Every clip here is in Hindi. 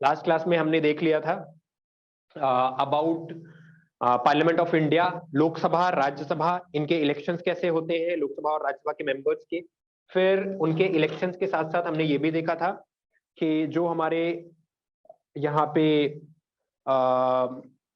लास्ट क्लास में हमने देख लिया था about parliament of India, Lok Sabha, Rajya Sabha, इनके इलेक्शंस कैसे होते हैं, लोकसभा और राज्यसभा के मेंबर्स के। फिर उनके इलेक्शंस के साथ साथ हमने ये भी देखा था कि जो हमारे यहाँ पे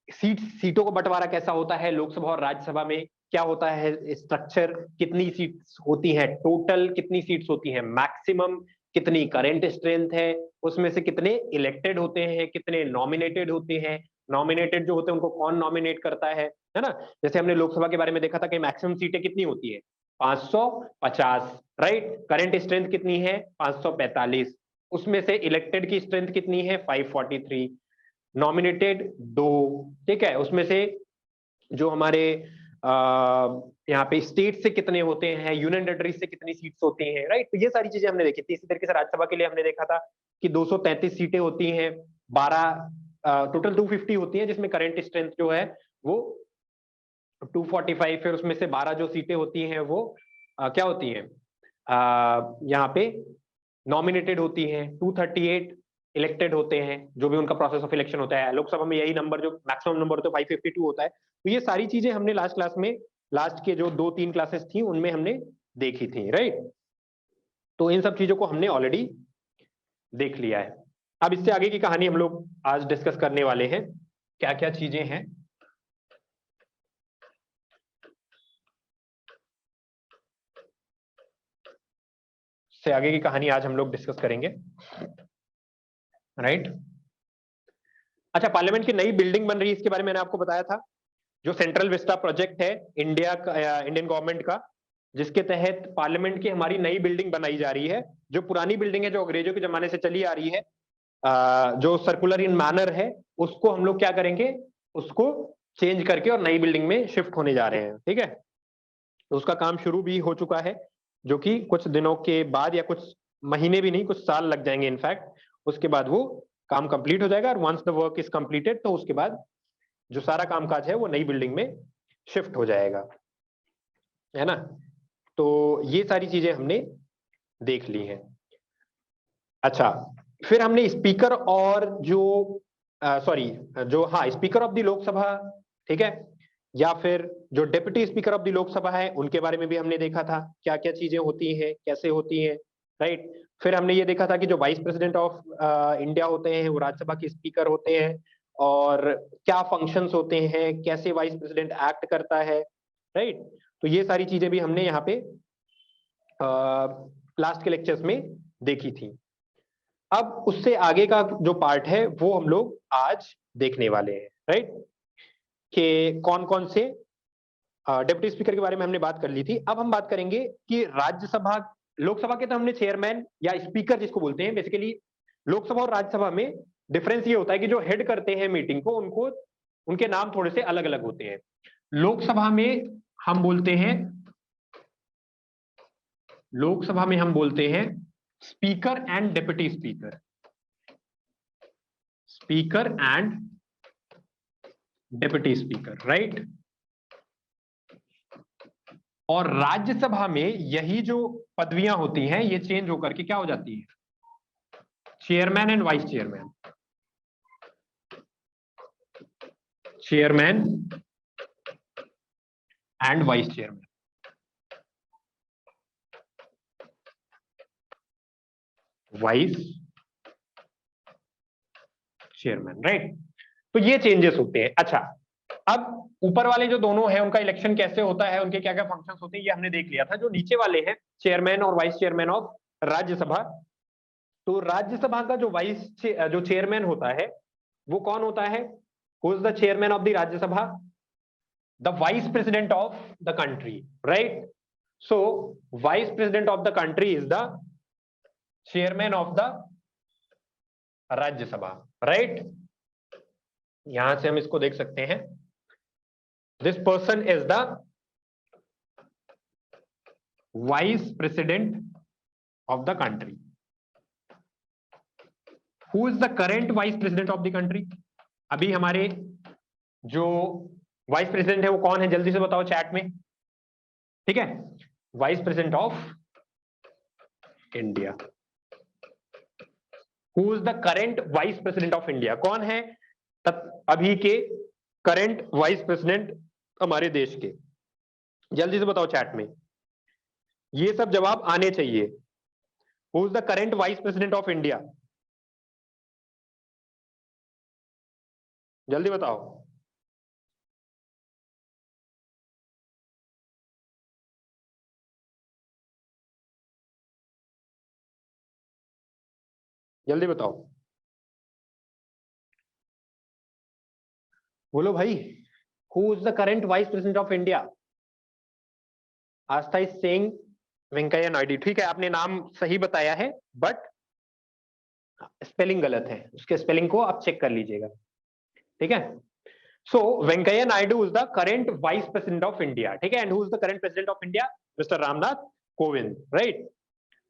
सीटों का बंटवारा कैसा होता है लोकसभा और राज्यसभा में, क्या होता है स्ट्रक्चर, कितनी सीट्स होती हैं, टोटल कितनी सीट्स होती हैं, मैक्सिमम कितनी करेंट स्ट्रेंथ है, उसमें से कितने इलेक्टेड होते हैं, कितने नॉमिनेटेड होते हैं, नॉमिनेटेड जो होते हैं उनको कौन नॉमिनेट करता है ना। जैसे हमने लोकसभा के बारे में देखा था कि मैक्सिमम सीटें कितनी होती है 550, राइट। करंट स्ट्रेंथ कितनी है 545, उसमें से इलेक्टेड की स्ट्रेंथ कितनी है 543, नॉमिनेटेड 2, ठीक है। उसमें से जो हमारे यहाँ पे स्टेट से कितने होते हैं, यूनियन टेरिटरी से कितनी सीट्स होती हैं, राइट। तो ये सारी चीजें हमने देखी थी। इसी तरीके से राज्यसभा के लिए हमने देखा था कि 233 सीटें होती हैं, 12 टोटल 250 होती हैं, जिसमें करंट स्ट्रेंथ जो है वो 245, फिर उसमें से 12 जो सीटें होती हैं वो क्या होती हैं यहाँ पे नॉमिनेटेड होती हैं, 238 इलेक्टेड होते हैं, जो भी उनका प्रोसेस ऑफ इलेक्शन होता है। लोकसभा में यही नंबर जो मैक्सिमम नंबर होता है 552 होता है। तो ये सारी चीजें हमने लास्ट क्लास में, लास्ट के जो 2-3 क्लासेस थी उनमें हमने देखी थी, राइट। तो इन सब चीजों को हमने ऑलरेडी देख लिया है। अब इससे आगे की कहानी हम लोग आज डिस्कस करने वाले हैं, क्या क्या चीजें हैं। से आगे की कहानी आज हम लोग डिस्कस करेंगे, राइट। अच्छा, पार्लियामेंट की नई बिल्डिंग बन रही है, इसके बारे में मैंने आपको बताया था। जो सेंट्रल विस्टा प्रोजेक्ट है इंडिया का, इंडियन गवर्नमेंट का, जिसके तहत पार्लियामेंट की हमारी नई बिल्डिंग बनाई जा रही है। जो पुरानी बिल्डिंग है जो अंग्रेजों के जमाने से चली आ रही है, जो सर्कुलर इन मैनर है, उसको हम लोग क्या करेंगे, उसको चेंज करके और नई बिल्डिंग में शिफ्ट होने जा रहे हैं, ठीक है। तो उसका काम शुरू भी हो चुका है, जो कि कुछ दिनों के बाद, या कुछ महीने भी नहीं, कुछ साल लग जाएंगे इनफैक्ट, उसके बाद वो काम कंप्लीट हो जाएगा। और once the work is completed, तो उसके बाद जो सारा कामकाज है वो नई बिल्डिंग में शिफ्ट हो जाएगा, है ना। तो ये सारी चीजें हमने देख ली हैं। अच्छा, फिर हमने स्पीकर और जो स्पीकर ऑफ द लोकसभा, ठीक है, या फिर जो deputy speaker of the Lok Sabha है, उनके बारे में भी हमने देखा था क्या क्या चीजें होती हैं, कैसे होती हैं, राइट। फिर हमने ये देखा था कि जो वाइस प्रेसिडेंट ऑफ इंडिया होते हैं वो राज्यसभा के स्पीकर होते हैं, और क्या फंक्शंस होते हैं, कैसे वाइस प्रेसिडेंट एक्ट करता है, राइट। तो ये सारी चीजें भी हमने यहाँ पे लास्ट के लेक्चर्स में देखी थी। अब उससे आगे का जो पार्ट है वो हम लोग आज देखने वाले हैं, राइट, कि कौन कौन से डिप्टी स्पीकर के बारे में हमने बात कर ली थी। अब हम बात करेंगे कि राज्यसभा, लोकसभा के तो हमने चेयरमैन या स्पीकर जिसको बोलते हैं, बेसिकली लोकसभा और राज्यसभा में डिफरेंस ये होता है कि जो हेड करते हैं मीटिंग को, उनको उनके नाम थोड़े से अलग अलग होते हैं। लोकसभा में हम बोलते हैं, लोकसभा में हम बोलते हैं speaker and deputy speaker, speaker and deputy speaker, right. और राज्यसभा में यही जो पदवियां होती हैं ये चेंज होकर के क्या हो जाती है, chairman and vice chairman, chairman and vice chairman, vice chairman, right. तो ये चेंजेस होते हैं। अच्छा, अब ऊपर वाले जो दोनों हैं उनका इलेक्शन कैसे होता है, उनके क्या क्या फंक्शंस होते हैं, ये हमने देख लिया था। जो नीचे वाले हैं चेयरमैन और वाइस चेयरमैन ऑफ राज्यसभा, तो राज्यसभा का जो चेयरमैन होता है वो कौन होता है, who is the chairman of the Rajya Sabha, the vice president of the country, right. So vice president of the country is the chairman of the Rajya Sabha, right. यहां से हम इसको देख सकते हैं, this person is the vice president of the country. Who is the current vice president of the country, अभी हमारे जो वाइस प्रेसिडेंट है वो कौन है, जल्दी से बताओ चैट में, ठीक है। Vice president of India, who is the current vice president of India? कौन है अभी के करंट वाइस प्रेसिडेंट हमारे देश के? जल्दी से बताओ चैट में, ये सब जवाब आने चाहिए। Who is the current vice president of India? जल्दी बताओ। जल्दी बताओ, बोलो भाई। Who is the current vice president of India? Aastha is saying Venkaiah Naidu. ठीक है, आपने नाम सही बताया है, बट स्पेलिंग गलत है। उसके स्पेलिंग को आप चेक कर लीजिएगा, ठीक है। So Venkaiah Naidu is the current vice president of India, ठीक है। And who is the current president of India? Mister Ramnath Kovind, right.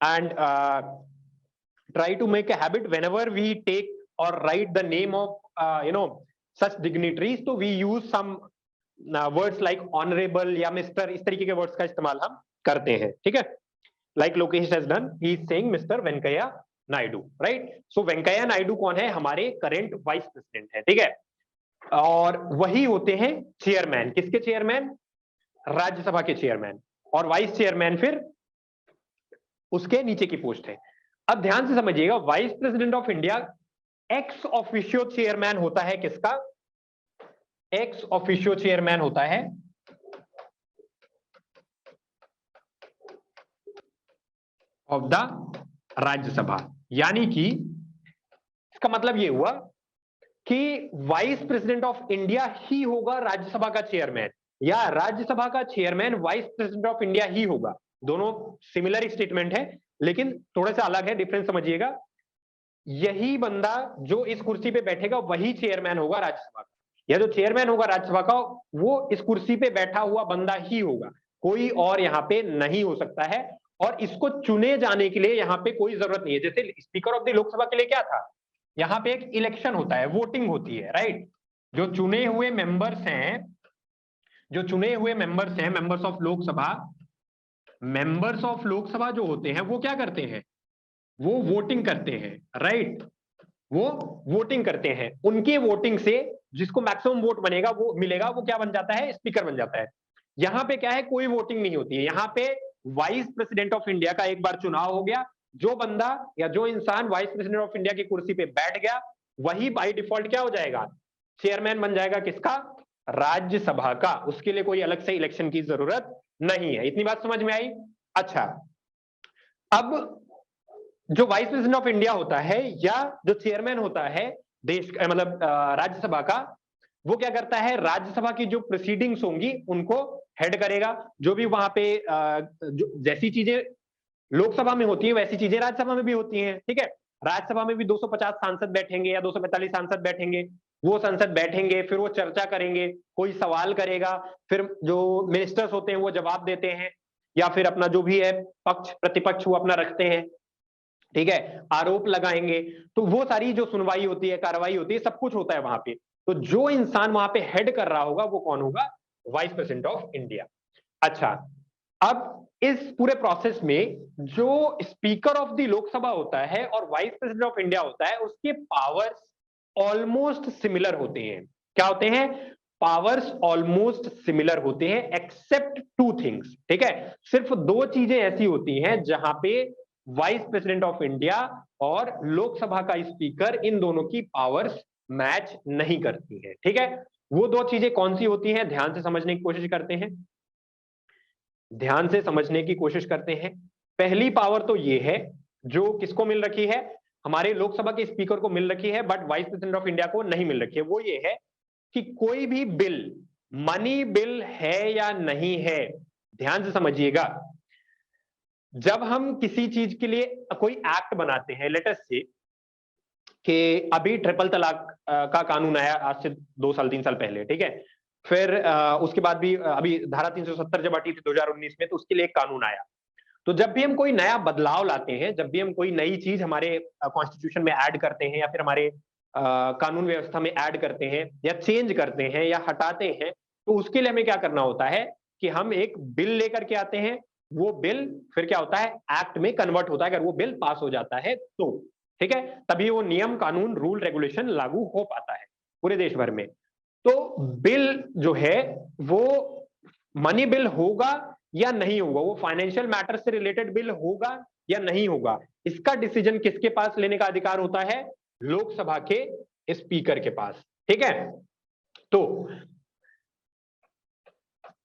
And try to make a habit whenever we take or write the name of such dignitaries, तो we use some words like honorable या mister, इस तरीके के words का इस्तेमाल हम करते हैं, ठीक है। like Lokesh has done, he is saying Mr. Venkaiah Naidu, right? so Venkaiah Naidu कौन है? हमारे करंट वाइस प्रेसिडेंट है, ठीक है। और वही होते हैं चेयरमैन। किसके चेयरमैन? राज्यसभा के चेयरमैन। और वाइस चेयरमैन फिर उसके नीचे की पोस्ट है। अब ध्यान से समझिएगा, vice president of India ex officio chairman होता है। किसका? एक्स ऑफिशियो चेयरमैन होता है ऑफ द राज्यसभा। यानी कि इसका मतलब यह हुआ कि वाइस प्रेसिडेंट ऑफ इंडिया ही होगा राज्यसभा का चेयरमैन, या राज्यसभा का chairman vice president of India ही होगा। दोनों सिमिलर स्टेटमेंट है, लेकिन थोड़ा सा अलग है, डिफरेंस समझिएगा। यही बंदा जो इस कुर्सी पे बैठेगा वही चेयरमैन होगा राज्यसभा का, या जो चेयरमैन होगा राज्यसभा का वो इस कुर्सी पे बैठा हुआ बंदा ही होगा, कोई और यहाँ पे नहीं हो सकता है। और इसको चुने जाने के लिए यहाँ पे कोई जरूरत नहीं है। जैसे स्पीकर ऑफ द लोकसभा के लिए क्या था, यहाँ पे एक इलेक्शन होता है, वोटिंग होती है, राइट। जो चुने हुए मेंबर्स हैं, members of Lok Sabha, members of Lok Sabha जो होते हैं वो क्या करते हैं? वो वोटिंग करते हैं, राइट। वो वोटिंग करते हैं। उनके वोटिंग से जिसको मैक्सिमम वोट बनेगा वो मिलेगा, वो क्या बन जाता है? स्पीकर बन जाता है। यहाँ पे क्या है? कोई वोटिंग नहीं होती है। यहाँ पे वाइस प्रेसिडेंट ऑफ इंडिया का एक बार चुनाव हो गया, जो बंदा या जो इंसान वाइस प्रेसिडेंट ऑफ इंडिया की कुर्सी पे बैठ गया वही बाय डिफॉल्ट क्या हो जाएगा? चेयरमैन बन जाएगा। किसका? राज्यसभा का। उसके लिए कोई अलग से इलेक्शन की जरूरत नहीं है। इतनी बात समझ में आई? अच्छा, अब जो वाइस प्रेसिडेंट ऑफ इंडिया होता है या जो चेयरमैन होता है देश मतलब राज्यसभा का, वो क्या करता है? राज्यसभा की जो प्रोसीडिंग्स होंगी उनको हेड करेगा। जो भी वहां पे जैसी चीजें लोकसभा में होती है वैसी चीजें राज्यसभा में भी होती हैं, ठीक है। राज्यसभा में भी 250 सांसद बैठेंगे या 245 सांसद बैठेंगे। वो सांसद बैठेंगे, फिर वो चर्चा करेंगे, कोई सवाल करेगा, फिर जो मिनिस्टर्स होते हैं वो जवाब देते हैं, या फिर अपना जो भी है पक्ष प्रतिपक्ष वो अपना रखते हैं, ठीक है, आरोप लगाएंगे। तो वो सारी जो सुनवाई होती है, कार्रवाई होती है, सब कुछ होता है वहां पे। तो जो इंसान वहां पे हेड कर रहा होगा वो कौन होगा? Vice president of India. अच्छा, अब इस पूरे प्रोसेस में जो स्पीकर ऑफ द लोकसभा होता है और वाइस प्रेसिडेंट ऑफ इंडिया होता है, उसके पावर्स ऑलमोस्ट सिमिलर होते हैं। क्या होते हैं? पावर्स ऑलमोस्ट सिमिलर होते हैं, एक्सेप्ट टू थिंग्स, ठीक है। सिर्फ दो चीजें ऐसी होती हैं जहां पे वाइस प्रेसिडेंट ऑफ इंडिया और लोकसभा का स्पीकर, इन दोनों की पावर्स मैच नहीं करती है, ठीक है। वो दो चीजें कौन सी होती हैं? ध्यान से समझने की कोशिश करते हैं, ध्यान से समझने की कोशिश करते हैं। पहली पावर तो ये है जो किसको मिल रखी है? हमारे लोकसभा के स्पीकर को मिल रखी है, but vice president of India को नहीं मिल रखी है। वो ये है कि कोई भी बिल मनी बिल है या नहीं है, ध्यान से समझिएगा। जब हम किसी चीज के लिए कोई एक्ट बनाते हैं, लेट अस से कि अभी ट्रिपल तलाक का कानून आया आज से 2 साल 3 साल पहले, ठीक है। फिर उसके बाद भी अभी धारा 370 जब हटी थी 2019 में, तो उसके लिए एक कानून आया। तो जब भी हम कोई नया बदलाव लाते हैं, जब भी हम कोई नई चीज हमारे कॉन्स्टिट्यूशन में ऐड करते हैं या फिर हमारे कानून व्यवस्था में ऐड करते हैं या चेंज करते हैं या हटाते हैं, तो उसके लिए हमें क्या करना होता है कि हम एक बिल लेकर के आते हैं। वो बिल फिर क्या होता है? एक्ट में कन्वर्ट होता है, अगर वो बिल पास हो जाता है तो। ठीक है, तभी वो नियम कानून रूल रेगुलेशन लागू हो पाता है पूरे देश भर में। तो बिल जो है वो मनी बिल होगा या नहीं होगा, वो फाइनेंशियल मैटर से रिलेटेड बिल होगा या नहीं होगा, इसका डिसीजन किसके पास लेने का अधिकार होता है? लोकसभा के स्पीकर के पास। ठीक है, तो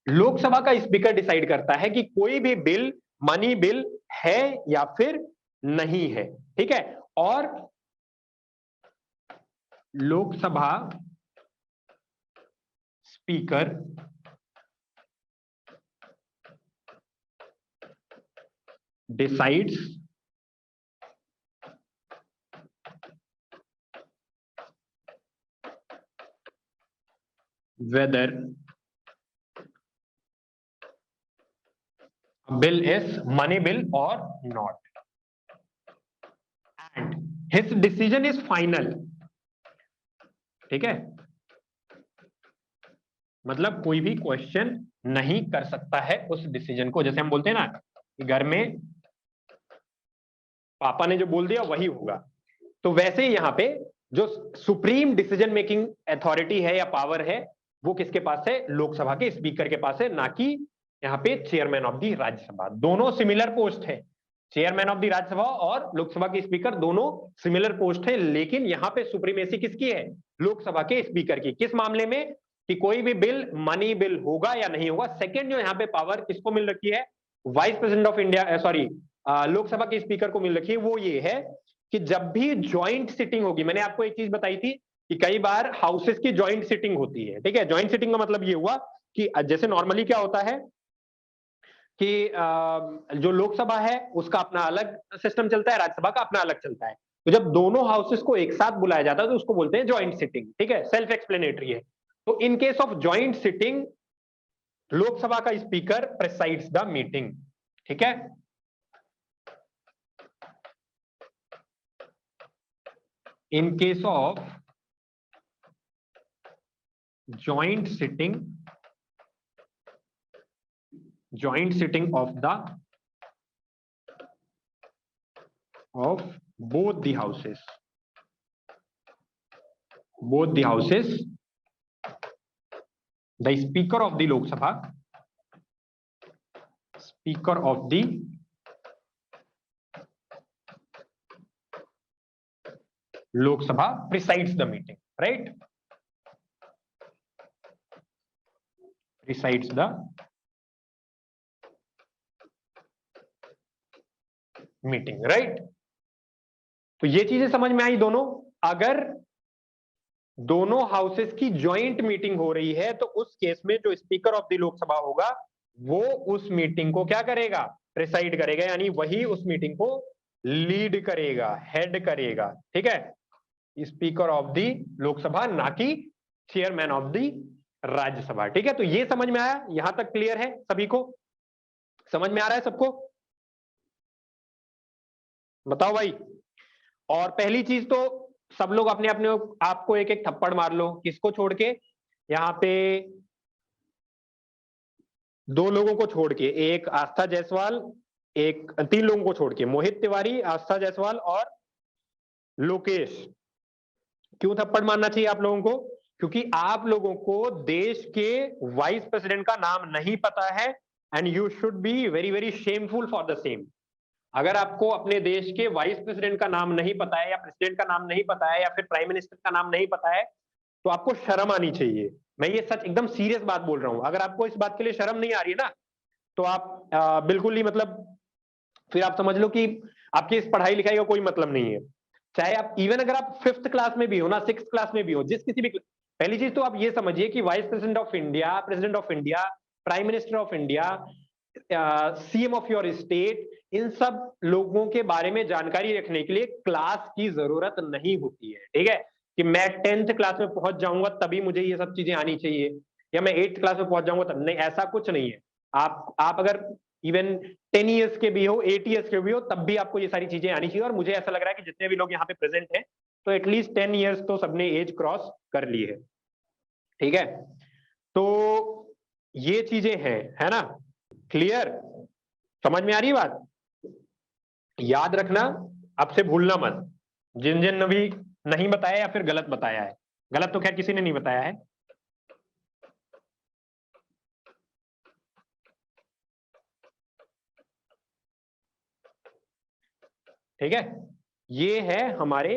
लोकसभा का स्पीकर डिसाइड करता है कि कोई भी बिल मनी बिल है या फिर नहीं है। ठीक है, और Lok Sabha speaker decides whether a bill is money bill or not, and his decision is final। ठीक है, मतलब कोई भी क्वेश्चन नहीं कर सकता है उस डिसीजन को। जैसे हम बोलते हैं ना कि घर में पापा ने जो बोल दिया वही होगा, तो वैसे ही यहाँ पे जो सुप्रीम डिसीजन मेकिंग अथॉरिटी है या पावर है वो किसके पास है? लोकसभा के स्पीकर के पास है, ना कि यहाँ पे चेयरमैन ऑफ द राज्यसभा। दोनों सिमिलर पोस्ट है, चेयरमैन ऑफ द राज्यसभा और लोकसभा के स्पीकर दोनों सिमिलर पोस्ट है, लेकिन यहाँ पे सुप्रीमेसी किसकी है? लोकसभा के स्पीकर की। किस मामले में? कि कोई भी बिल मनी बिल होगा या नहीं होगा। सेकेंड जो यहाँ पे पावर किसको मिल रखी है? Vice president of India, sorry Lok Sabha के स्पीकर को मिल रखी है, वो ये है कि जब भी ज्वाइंट सिटिंग होगी, मैंने आपको एक चीज बताई थी कि कई बार हाउसेस की ज्वाइंट सिटिंग होती है। ठीक है, ज्वाइंट सिटिंग का मतलब ये हुआ कि जैसे नॉर्मली क्या होता है कि जो लोकसभा है उसका अपना अलग सिस्टम चलता है, राज्यसभा का अपना अलग चलता है। तो जब दोनों हाउसेस को एक साथ बुलाया जाता है तो उसको बोलते हैं ज्वाइंट सिटिंग। ठीक है, सेल्फ एक्सप्लेनेटरी है। तो in case of joint sitting Lok Sabha का स्पीकर प्रेसाइड्स द मीटिंग। ठीक है, in case of joint sitting of both the houses, the speaker of the Lok Sabha, speaker of the Lok Sabha presides the meeting, right? Presides the meeting, right? तो ये चीजें समझ में आई दोनों। अगर दोनों हाउसेस की ज्वाइंट मीटिंग हो रही है तो उस केस में जो स्पीकर ऑफ द लोकसभा होगा वो उस मीटिंग को क्या करेगा? प्रिसाइड करेगा, यानी वही उस मीटिंग को लीड करेगा, हेड करेगा। ठीक है, स्पीकर ऑफ द लोकसभा, ना कि चेयरमैन ऑफ द राज्यसभा। ठीक है, तो ये समझ में आया? यहां तक क्लियर है सभी को? समझ में आ रहा है सबको? बताओ भाई। और पहली चीज तो सब लोग अपने अपने आपको एक एक थप्पड़ मार लो। किसको छोड़ के? यहाँ पे दो लोगों को छोड़ के, एक आस्था जायसवाल, एक तीन लोगों को छोड़ के, मोहित तिवारी, आस्था जायसवाल और लोकेश। क्यों थप्पड़ मारना चाहिए आप लोगों को? क्योंकि आप लोगों को देश के वाइस प्रेसिडेंट का नाम नहीं पता है, and you should be very very shameful for the same. अगर आपको अपने देश के वाइस प्रेसिडेंट का नाम नहीं पता है, या प्रेसिडेंट का नाम नहीं पता है, या फिर प्राइम मिनिस्टर का नाम नहीं पता है, तो आपको शर्म आनी चाहिए। मैं ये सच एकदम सीरियस बात बोल रहा हूं। अगर आपको इस बात के लिए शर्म नहीं आ रही है ना, तो आप बिल्कुल ही मतलब फिर आप समझ लो कि आपकी इस पढ़ाई लिखाई का कोई मतलब नहीं है। चाहे आप इवन अगर आप 5th क्लास में भी हो ना, 6th क्लास में भी हो, जिस किसी भी, पहली चीज तो आप ये समझिए कि vice president of India, president of India, prime minister of India, CM of your state, इन सब लोगों के बारे में जानकारी रखने के लिए क्लास की जरूरत नहीं होती है। ठीक है, कि मैं 10th क्लास में पहुंच जाऊंगा तभी मुझे ये सब चीजें आनी चाहिए, या मैं 8th क्लास में पहुंच जाऊंगा तब, नहीं, ऐसा कुछ नहीं है। आप अगर इवन 10 ईयर्स के भी हो, 8 ईयर्स के भी हो, तब भी आपको ये सारी चीजें आनी चाहिए। और मुझे ऐसा लग रहा है कि जितने भी लोग यहाँ पे प्रेजेंट हैं तो एटलीस्ट 10 ईयर्स तो सबने एज क्रॉस कर ली है। ठीक है, तो ये चीजें हैं, है ना? क्लियर? समझ में आ रही बात? याद रखना, अब से भूलना मत। जिन जिन ने भी नहीं बताया या फिर गलत बताया है, गलत तो खैर किसी ने नहीं बताया है। ठीक है, ये है हमारे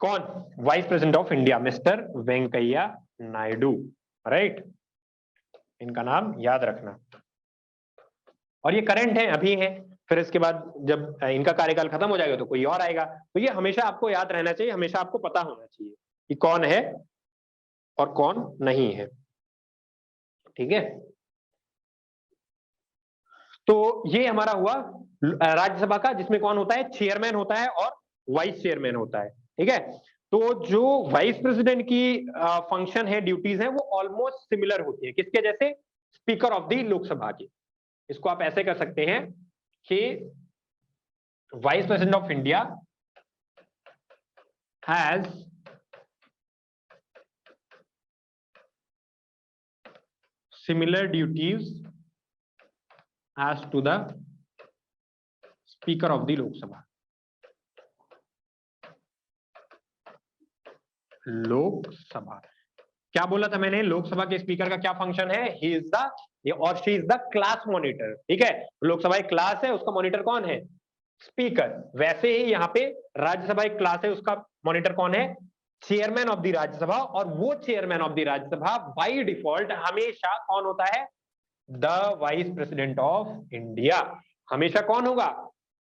कौन, vice president of India mister Venkaiah Naidu, right, इनका नाम याद रखना। और ये करंट है, अभी है, फिर इसके बाद जब इनका कार्यकाल खत्म हो जाएगा तो कोई और आएगा। तो ये हमेशा आपको याद रहना चाहिए, हमेशा आपको पता होना चाहिए कि कौन है और कौन नहीं है। ठीक है, तो ये हमारा हुआ राज्यसभा का, जिसमें कौन होता है, चेयरमैन होता है और वाइस चेयरमैन होता है। ठीक है, तो जो वाइस प्रेसिडेंट की फंक्शन है, ड्यूटीज है, वो ऑलमोस्ट सिमिलर होती है किसके जैसे, स्पीकर ऑफ द लोकसभा की। इसको आप ऐसे कर सकते हैं कि vice president of India has similar duties as to the speaker of the Lok Sabha. Lok Sabha क्या बोला था मैंने, लोकसभा के स्पीकर का क्या फंक्शन है, ही इज द और she is the class monitor. ठीक है, लोकसभा एक क्लास है, उसका मॉनिटर कौन है, स्पीकर। वैसे ही यहाँ पे राज्यसभा एक क्लास है, उसका मॉनिटर कौन है, चेयरमैन ऑफ द राज्यसभा। और वो chairman of the Rajya Sabha by default हमेशा कौन होता है, the vice president of India. हमेशा कौन होगा,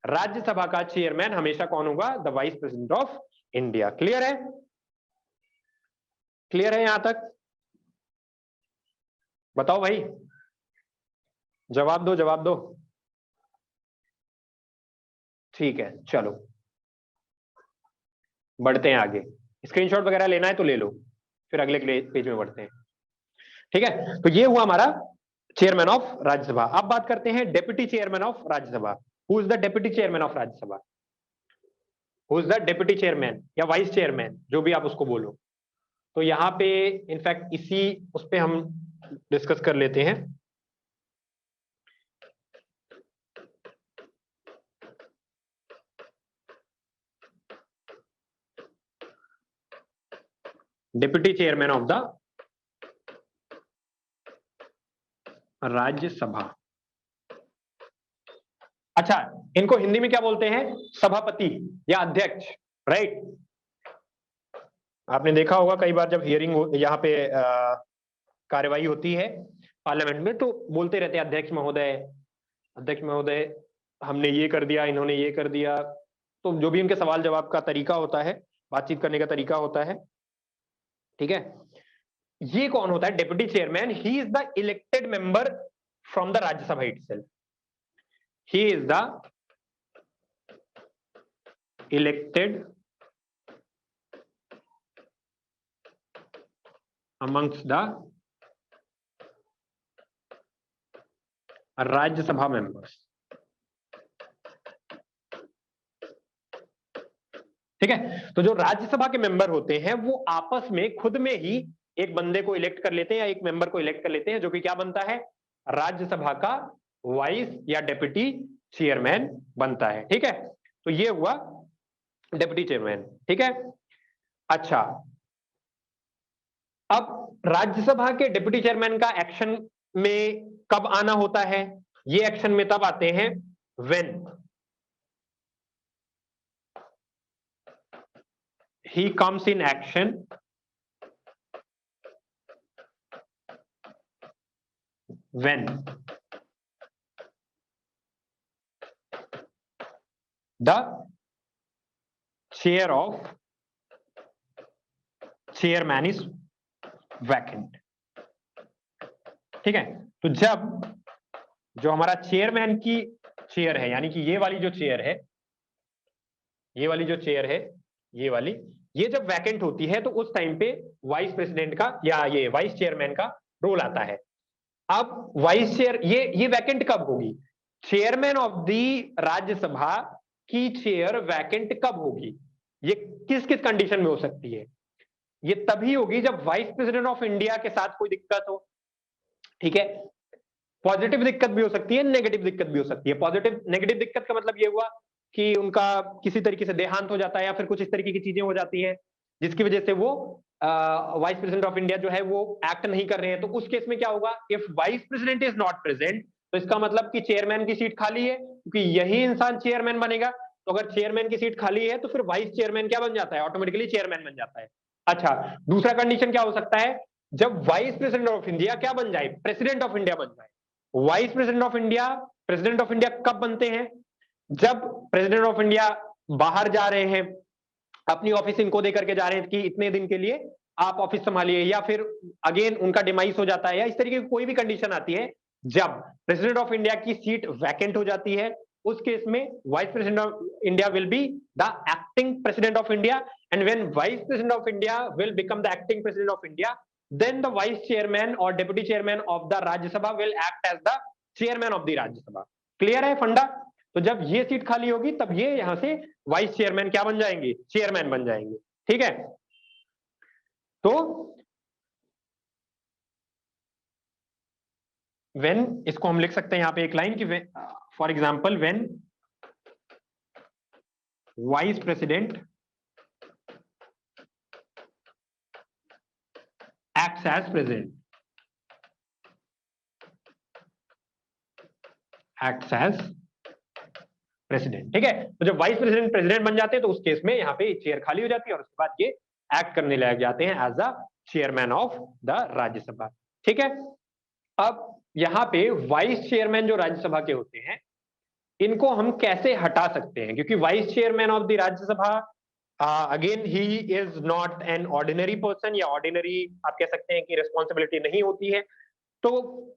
राज्यसभा का चेयरमैन हमेशा कौन होगा, the vice president of India. Clear है, क्लियर है यहां तक, बताओ भाई, जवाब दो जवाब दो। ठीक है, चलो बढ़ते हैं आगे। स्क्रीनशॉट वगैरह लेना है तो ले लो, फिर अगले पेज में बढ़ते हैं। ठीक है, तो ये हुआ हमारा चेयरमैन ऑफ राज्यसभा। अब बात करते हैं deputy chairman of Rajya Sabha. Who is the deputy chairman of Rajya Sabha, who is the deputy chairman या वाइस चेयरमैन, जो भी आप उसको बोलो। तो यहाँ पे इनफैक्ट इसी उस पे हम डिस्कस कर लेते हैं। Deputy chairman of the Rajya Sabha. अच्छा, इनको हिंदी में क्या बोलते हैं, सभापति या अध्यक्ष, राइट। आपने देखा होगा कई बार जब हियरिंग यहाँ पे कार्यवाही होती है पार्लियामेंट में, तो बोलते रहते हैं अध्यक्ष महोदय, अध्यक्ष महोदय हमने ये कर दिया, इन्होंने ये कर दिया। तो जो भी उनके सवाल जवाब का तरीका होता है, बातचीत करने का तरीका होता है। ठीक है, ये कौन होता है, deputy chairman. He is the elected member from the Rajya Sabha itself. He is the elected amongst the Rajya Sabha members. ठीक है, तो जो राज्यसभा के मेंबर होते हैं वो आपस में खुद में ही एक बंदे को इलेक्ट कर लेते हैं या एक मेंबर को इलेक्ट कर लेते हैं, जो कि क्या बनता है, राज्यसभा का वाइस या डेप्यूटी चेयरमैन बनता है। ठीक है, तो ये हुआ डेप्यूटी चेयरमैन। ठीक है, अच्छा, अब राज्यसभा के डिप्टी चेयरमैन का एक्शन में कब आना होता है, ये एक्शन में तब आते हैं when he comes in action when the chair of chairman is vacant. ठीक है, तो जब जो हमारा चेयरमैन की चेयर है, यानी कि ये वाली जो चेयर है, ये वाली जो चेयर है, ये वाली, ये जब वैकेंट होती है तो उस टाइम पे वाइस प्रेसिडेंट का या ये वाइस चेयरमैन का रोल आता है। अब वाइस चेयर ये वैकेंट कब होगी, चेयरमैन ऑफ द राज्यसभा की चेयर वैकेंट कब होगी, ये किस किस कंडीशन में हो सकती है, ये तभी होगी जब वाइस प्रेसिडेंट ऑफ इंडिया के साथ कोई दिक्कत हो। ठीक है, पॉजिटिव दिक्कत भी हो सकती है, नेगेटिव दिक्कत भी हो सकती है। पॉजिटिव नेगेटिव दिक्कत का मतलब ये हुआ कि उनका किसी तरीके से देहांत हो जाता है या फिर कुछ इस तरीके की चीजें हो जाती हैं जिसकी वजह से वो वाइस प्रेसिडेंट ऑफ इंडिया जो है वो एक्ट नहीं कर रहे हैं, तो उस केस में क्या होगा, if vice president is not present, तो इसका मतलब कि चेयरमैन की सीट खाली है, क्योंकि यही इंसान चेयरमैन बनेगा। तो अगर चेयरमैन की सीट खाली है तो फिर वाइस चेयरमैन क्या बन जाता है, ऑटोमेटिकली चेयरमैन बन जाता है। अच्छा, दूसरा कंडीशन क्या हो सकता है, जब वाइस प्रेसिडेंट ऑफ इंडिया क्या बन जाए, प्रेसिडेंट ऑफ इंडिया बन जाए। Vice president of India, president of India कब बनते हैं, जब प्रेसिडेंट ऑफ इंडिया बाहर जा रहे हैं, अपनी ऑफिस इनको दे करके जा रहे हैं कि इतने दिन के लिए आप ऑफिस संभालिए, या फिर अगेन उनका डिमाइस हो जाता है, या इस तरीके की कोई भी कंडीशन आती है जब प्रेसिडेंट ऑफ इंडिया की सीट वैकेंट हो जाती है, उस केस में vice president of India will be the acting president of India, and when vice president of India will become the acting president of India, then the vice chairman or deputy chairman of the Rajya Sabha will act as the chairman of the Rajya Sabha। Clear है फंडा? तो जब ये सीट खाली होगी तब ये यहां से वाइस चेयरमैन क्या बन जाएंगे, चेयरमैन बन जाएंगे। ठीक है, तो व्हेन, इसको हम लिख सकते हैं यहां पे एक लाइन कि for example when vice president acts as president, acts as president। ठीक है, तो जब वाइस प्रेसिडेंट प्रेसिडेंट बन जाते हैं तो उस केस में यहाँ पे चेयर खाली हो जाती है और उसके बाद ये एक्ट करने लग जाते हैं as the chairman of the Rajya Sabha. ठीक है, अब यहाँ पे वाइस चेयरमैन जो राज्यसभा के होते हैं इनको हम कैसे हटा सकते हैं, क्योंकि vice chairman of the Rajya Sabha again he is not an ordinary person, या ऑर्डिनरी आप कह सकते हैं कि रिस्पॉन्सिबिलिटी नहीं होती है। तो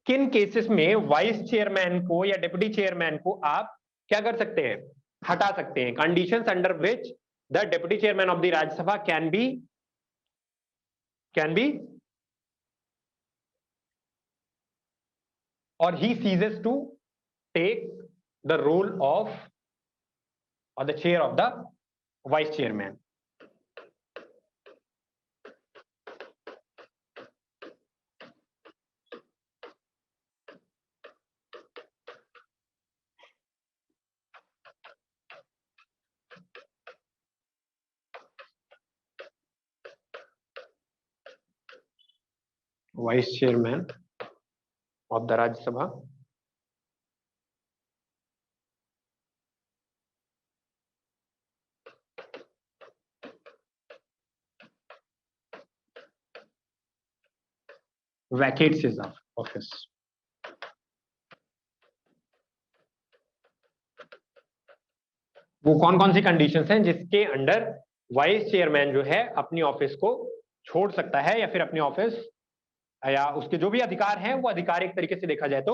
किन केसेस में वाइस चेयरमैन को या डिप्टी चेयरमैन को आप क्या कर सकते हैं, हटा सकते हैं, conditions under which the deputy chairman of the Rajya Sabha can be or he ceases to take the role of or the chair of the vice chairman। vice chairman of the Rajya Sabha vacates his office। वो कौन कौन सी कंडीशंस हैं जिसके अंडर वाइस चेयरमैन जो है अपनी ऑफिस को छोड़ सकता है, या फिर अपनी ऑफिस या उसके जो भी अधिकार हैं वो अधिकार एक तरीके से देखा जाए तो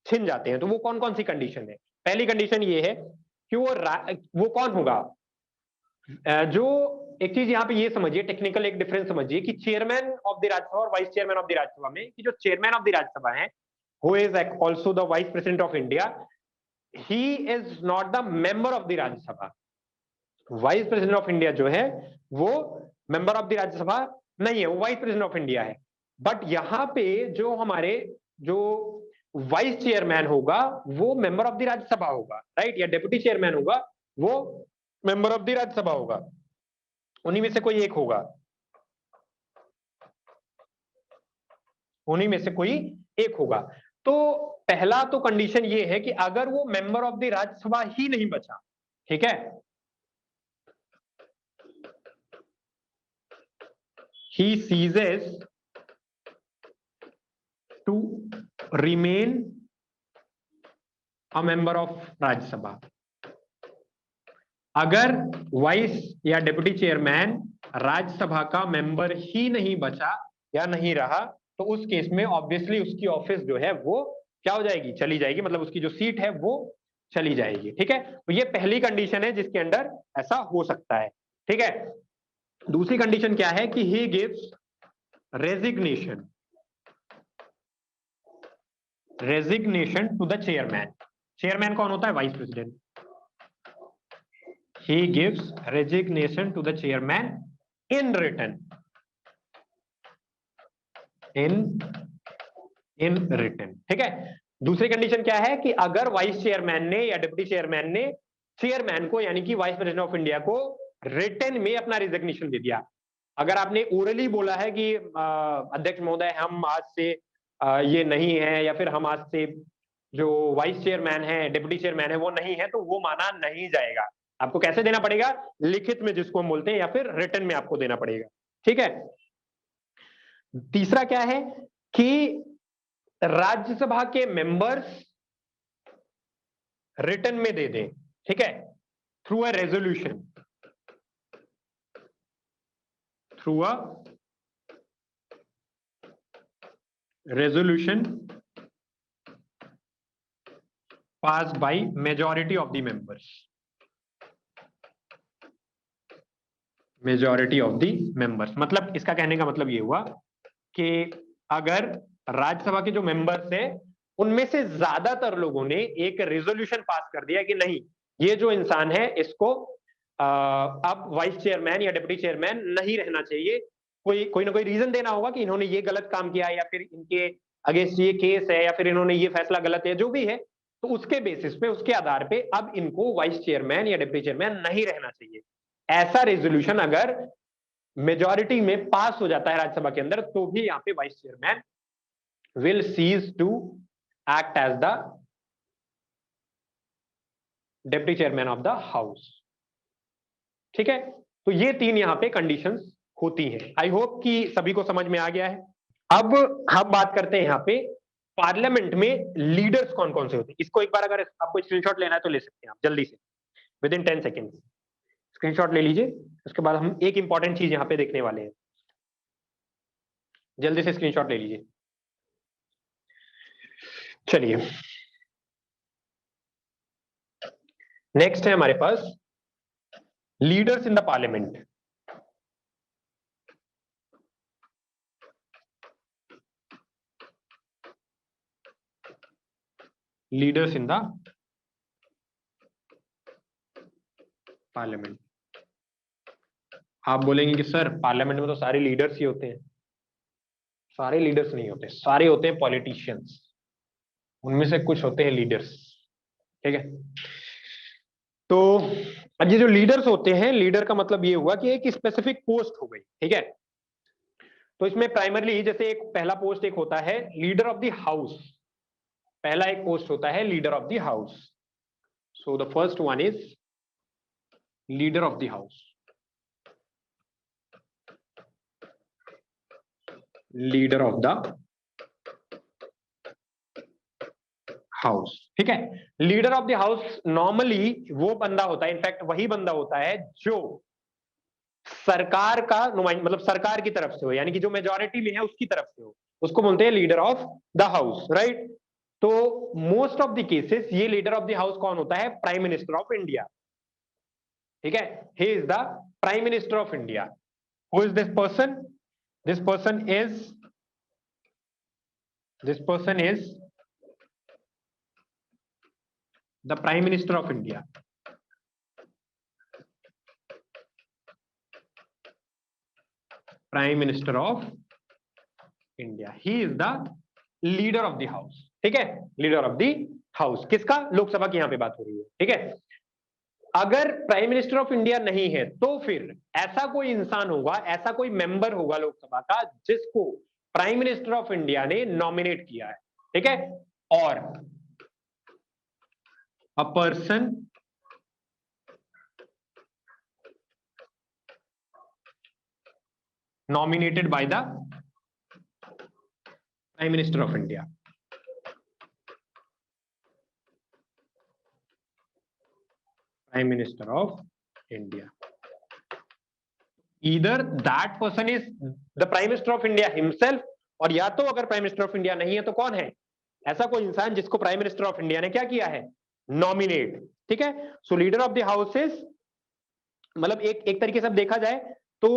छिन जाते हैं। तो वो कौन कौन सी कंडीशन है, पहली कंडीशन ये है कि वो कौन होगा, जो एक चीज यहाँ पे ये समझिए, टेक्निकल एक डिफरेंस समझिए कि चेयरमैन ऑफ द राज्यसभा और vice chairman of the Rajya Sabha में, कि जो चेयरमैन ऑफ द राज्यसभा है who is also the vice president of India, he is not the member of the Rajya Sabha. Vice president of India जो है वो मेंबर ऑफ द राज्यसभा नहीं है, वो वाइस प्रेसिडेंट ऑफ इंडिया है। बट यहाँ पे जो हमारे जो वाइस चेयरमैन होगा वो मेंबर ऑफ द राज्यसभा होगा, राइट, या डेप्यूटी चेयरमैन होगा वो मेंबर ऑफ द राज्यसभा होगा, उन्हीं में से कोई एक होगा, उन्हीं में से कोई एक होगा। तो पहला तो कंडीशन ये है कि अगर वो मेंबर ऑफ द राज्यसभा ही नहीं बचा, ठीक है, he ceases to remain a member of राज्य सभा। अगर वाइस या डिप्टी चेयरमैन राज्यसभा का मेंबर ही नहीं बचा या नहीं रहा, तो उस केस में ऑब्वियसली उसकी ऑफिस जो है वो क्या हो जाएगी, चली जाएगी, मतलब उसकी जो सीट है वो चली जाएगी। ठीक है, तो ये पहली कंडीशन है जिसके अंडर ऐसा हो सकता है। ठीक है, दूसरी कंडीशन क्या है कि he gives resignation to the chairman. Chairman कौन होता है, vice president. he gives resignation to the chairman in written, in written। ठीक है, दूसरी कंडीशन क्या है कि अगर वाइस चेयरमैन ने या डिप्टी चेयरमैन ने चेयरमैन को यानी कि वाइस प्रेसिडेंट ऑफ इंडिया को रिटन में अपना रिजिग्नेशन दे दिया। अगर आपने ओरली बोला है कि अध्यक्ष महोदय हम आज से ये नहीं है, या फिर हम आज से जो वाइस चेयरमैन है, डिप्टी चेयरमैन है वो नहीं है, तो वो माना नहीं जाएगा। आपको कैसे देना पड़ेगा? लिखित में जिसको हम बोलते हैं, या फिर रिटन में आपको देना पड़ेगा। ठीक है। तीसरा क्या है कि राज्यसभा के मेंबर्स रिटन में दे दें, ठीक है, through a resolution, through a resolution passed by majority of the members, majority of the members। मतलब इसका कहने का मतलब ये हुआ कि अगर राज्यसभा के जो मेंबर्स हैं उनमें से ज्यादातर लोगों ने एक रेजोल्यूशन पास कर दिया कि नहीं, ये जो इंसान है इसको अब वाइस चेयरमैन या डिप्टी चेयरमैन नहीं रहना चाहिए, कोई ना कोई रीजन देना होगा कि इन्होंने ये गलत काम किया है, या फिर इनके अगेंस्ट ये केस है, या फिर इन्होंने ये फैसला गलत है, जो भी है, तो उसके बेसिस पे, उसके आधार पे अब इनको वाइस चेयरमैन या डिप्टी चेयरमैन नहीं रहना चाहिए। ऐसा रेजोल्यूशन अगर मेजॉरिटी में पास हो जाता है राज्यसभा के अंदर, तो भी यहाँ पे vice chairman will cease to act as the deputy chairman of the house. ठीक है, तो ये तीन यहाँ पे कंडीशंस होती हैं। आई होप कि सभी को समझ में आ गया है। अब हम बात करते हैं यहाँ पे पार्लियामेंट में लीडर्स कौन कौन से होते हैं। इसको एक बार अगर आपको स्क्रीनशॉट लेना है तो ले सकते हैं आप जल्दी से, विद इन 10 सेकेंड्स स्क्रीनशॉट ले लीजिए। उसके बाद हम एक इंपॉर्टेंट चीज यहाँ पे देखने वाले हैं, जल्दी से स्क्रीनशॉट ले लीजिए। चलिए, नेक्स्ट है हमारे पास leaders in the parliament. Leaders in the parliament. आप बोलेंगे कि सर पार्लियामेंट में तो सारे लीडर्स ही होते हैं। सारे लीडर्स नहीं होते, सारे होते हैं पॉलिटिशियंस, उनमें से कुछ होते हैं लीडर्स। ठीक है, तो अब ये जो लीडर्स होते हैं, लीडर का मतलब ये हुआ कि एक स्पेसिफिक पोस्ट हो गई। ठीक है, तो इसमें प्राइमरली जैसे एक पहला पोस्ट एक होता है लीडर ऑफ द हाउस। पहला एक पोस्ट होता है leader of the house. So the first one is leader of the house. Leader of the house. ठीक है, leader of the house normally वो बंदा होता है, इनफैक्ट वही बंदा होता है जो सरकार का नुमाइंदा, मतलब सरकार की तरफ से हो, यानी कि जो मेजॉरिटी में है उसकी तरफ से हो, उसको बोलते हैं leader of the house. Right, तो मोस्ट ऑफ द केसेस ये लीडर ऑफ द हाउस कौन होता है? Prime minister of India. ठीक है, ही is the prime minister of India. Who is this person? This person is the Prime Minister of India. Prime Minister of India. He is the leader of the house. ठीक है, leader of the house किसका? लोकसभा की यहाँ पे बात हो रही है। ठीक है, अगर प्राइम मिनिस्टर ऑफ इंडिया नहीं है तो फिर ऐसा कोई इंसान होगा, ऐसा कोई मेंबर होगा लोकसभा का जिसको प्राइम मिनिस्टर ऑफ इंडिया ने नॉमिनेट किया है। ठीक है, और a person nominated by the Prime Minister of India. Prime Minister of India. Either that person is the Prime Minister of India himself, और या तो अगर प्राइम मिनिस्टर ऑफ इंडिया नहीं है तो कौन है? ऐसा कोई इंसान जिसको प्राइम मिनिस्टर ऑफ इंडिया ने क्या किया है? नॉमिनेट। ठीक है, so leader of the house is, मतलब एक तरीके से देखा जाए तो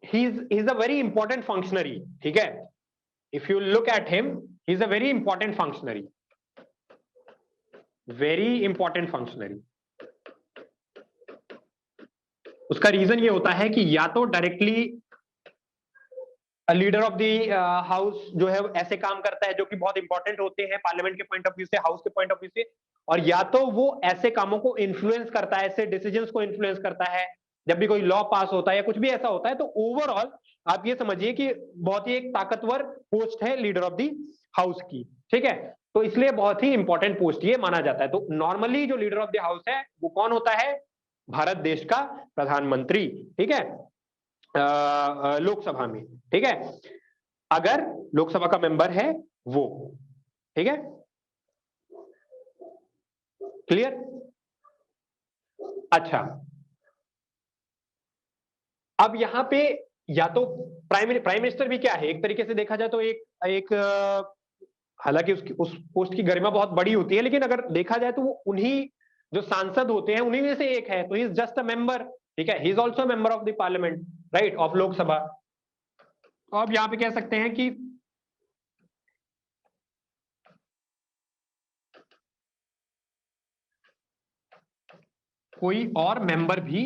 he is a very important functionary। ठीक है, if you look at him, he is a very important functionary, very important functionary। उसका रीजन ये होता है कि या तो directly leader of the house जो है ऐसे काम करता है जो कि बहुत इंपॉर्टेंट होते हैं पार्लियामेंट के पॉइंट ऑफ व्यू से, हाउस के पॉइंट ऑफ व्यू से, और या तो वो ऐसे कामों को इन्फ्लुएंस करता है, ऐसे डिसीजंस को इन्फ्लुएंस करता है जब भी कोई लॉ पास होता है या कुछ भी ऐसा होता है। तो ओवरऑल आप ये समझिए कि बहुत ही एक ताकतवर पोस्ट है लीडर ऑफ द हाउस की, ठीक है। तो इसलिए बहुत ही इंपॉर्टेंट पोस्ट ये माना जाता है। तो नॉर्मली जो लीडर ऑफ द हाउस है वो कौन होता है? भारत देश का प्रधानमंत्री, ठीक है, लोकसभा में, ठीक है, अगर लोकसभा का मेंबर है वो, ठीक है, क्लियर? अच्छा, अब यहां पे या तो प्राइम मिनिस्टर भी क्या है, एक तरीके से देखा जाए तो एक हालांकि उसकी उस पोस्ट की गरिमा बहुत बड़ी होती है, लेकिन अगर देखा जाए तो वो उन्हीं जो सांसद होते हैं उन्हीं में से एक है, तो he is just a member, ठीक है, he is also member of the parliament, right, of Lok Sabha. तो अब यहां पे कह सकते हैं कि कोई और मेंबर भी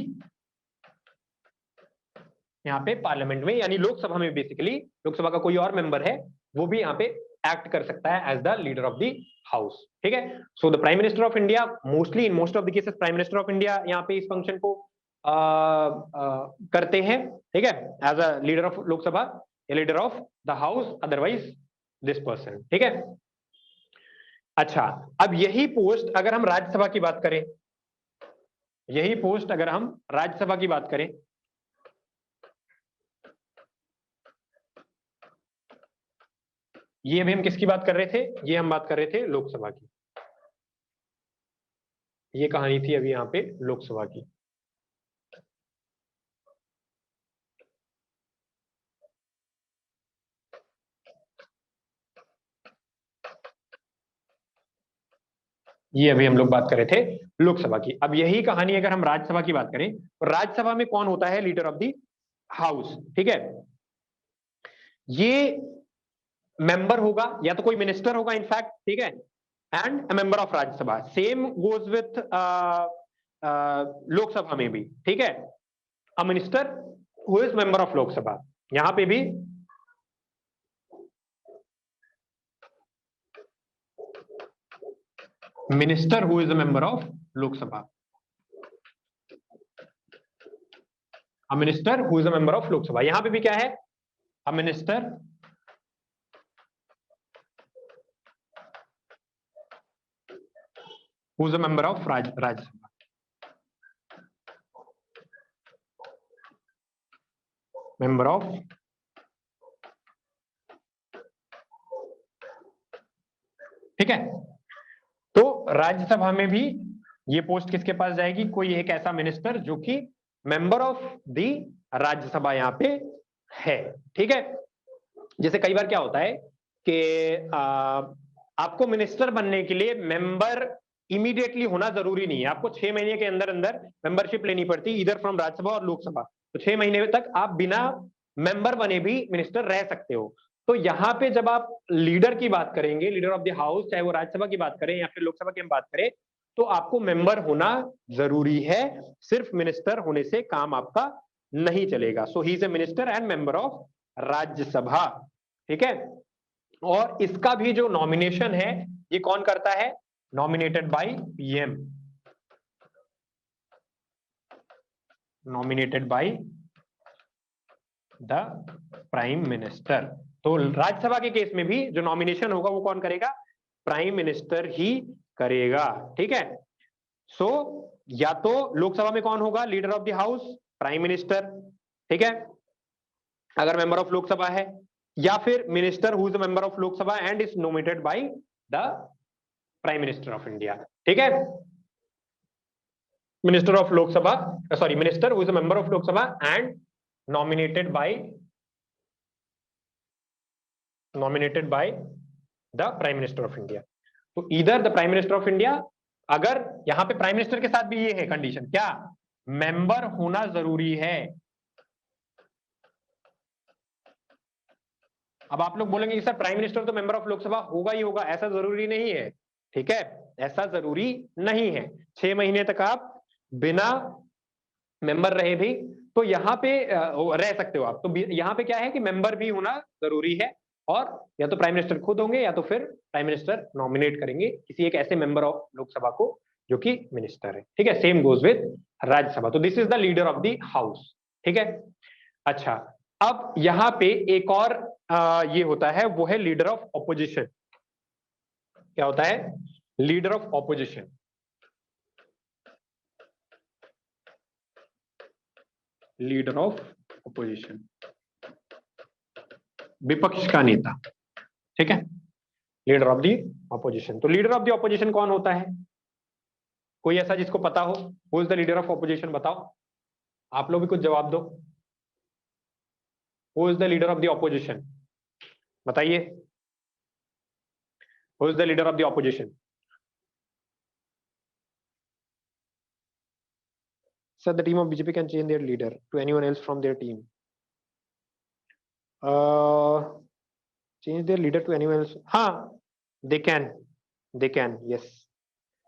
यहाँ पे पार्लियामेंट में यानी लोकसभा में, बेसिकली लोकसभा का कोई और मेंबर है वो भी यहाँ पे एक्ट कर सकता है as the leader of the house, ठीक है। So the prime minister of India, mostly in most of the cases prime minister of India यहाँ पे इस फंक्शन को करते हैं, ठीक है, as a leader of Lok Sabha या leader of the house, otherwise this person, ठीक है। अच्छा, अब यही पोस्ट अगर हम राज्यसभा की बात करें, यही पोस्ट अगर हम राज्यसभा की बात करें, ये अभी हम किसकी बात कर रहे थे? ये हम बात कर रहे थे लोकसभा की, ये कहानी थी अभी यहाँ पे लोकसभा की। ये अभी हम लोग बात कर रहे थे लोकसभा की। अब यही कहानी अगर हम राज्यसभा की बात करें, तो राज्यसभा में कौन होता है लीडर ऑफ द हाउस, ठीक है। ये मेंबर होगा या तो कोई मिनिस्टर होगा इनफैक्ट, ठीक है, and a member of Rajya Sabha, same goes with Lok Sabha में भी, ठीक है, a minister who is member of Lok Sabha, यहां पे भी minister who is a member of Lok Sabha, a minister who is a member of Lok Sabha, यहां पे भी क्या है? A minister who is a member of Rajya Sabha, member of, ठीक है। तो राज्यसभा में भी ये पोस्ट किसके पास जाएगी? कोई एक ऐसा मिनिस्टर जो कि मेंबर ऑफ द राज्यसभा यहाँ पे है, ठीक है। जैसे कई बार क्या होता है कि आपको मिनिस्टर बनने के लिए मेंबर इमीडिएटली होना जरूरी नहीं है, आपको 6 महीने के अंदर अंदर मेंबरशिप लेनी पड़ती है इधर फ्रॉम राज्यसभा और लोकसभा। तो 6 महीने तक आप बिना मेंबर बने भी मिनिस्टर रह सकते हो। तो यहाँ पे जब आप लीडर की बात करेंगे, लीडर ऑफ द हाउस, चाहे वो राज्यसभा की बात करें या फिर लोकसभा की हम बात करें, तो आपको मेंबर होना जरूरी है, सिर्फ मिनिस्टर होने से काम आपका नहीं चलेगा। So he is a minister and member of Rajya Sabha, ठीक है। और इसका भी जो नॉमिनेशन है ये कौन करता है? Nominated by PM, nominated by the prime minister. तो राज्यसभा के केस में भी जो नॉमिनेशन होगा वो कौन करेगा? प्राइम मिनिस्टर ही करेगा, ठीक है। सो या तो लोकसभा में कौन होगा leader of the house? Prime minister, ठीक है, अगर मेंबर ऑफ लोकसभा है, या फिर minister who is a member of Lok Sabha and is nominated bye the prime minister of India, ठीक है। Minister of Lok Sabha, sorry, minister who is a member of Lok Sabha and nominated by the prime minister of India। तो either the prime minister of India, अगर यहां पे प्राइम मिनिस्टर के साथ भी ये है कंडीशन, क्या? मेंबर होना जरूरी है। अब आप लोग बोलेंगे कि सर प्राइम मिनिस्टर तो मेंबर ऑफ लोकसभा होगा ही होगा, ऐसा जरूरी नहीं है, ठीक है, ऐसा जरूरी नहीं है। 6 महीने तक आप बिना मेंबर रहे भी तो यहाँ पे रह सकते हो आप। तो यहाँ पे क्या है कि मेंबर भी होना जरूरी है, और या तो प्राइम मिनिस्टर खुद होंगे या तो फिर प्राइम मिनिस्टर नॉमिनेट करेंगे किसी एक ऐसे मेंबर ऑफ लोकसभा को जो कि मिनिस्टर है। ठीक है, सेम गोज विद राज्यसभा। तो this is the leader of the house. ठीक है, अच्छा अब यहां पे एक और ये होता है, वो है लीडर ऑफ ऑपोजिशन। क्या होता है? Leader of opposition. Leader of opposition, विपक्ष का नेता। ठीक है, लीडर ऑफ दी ऑपोजिशन। तो लीडर ऑफ दी ऑपोजिशन कौन होता है? कोई ऐसा जिसको पता हो? Who is the leader of opposition? बताओ, आप लोग भी कुछ जवाब दो। Who is the leader of the opposition? बताइए, who is the leader of the opposition? Sir, the team of BJP can change their leader to anyone else from their team. Change their leader to anyone else. हाँ, they can, yes.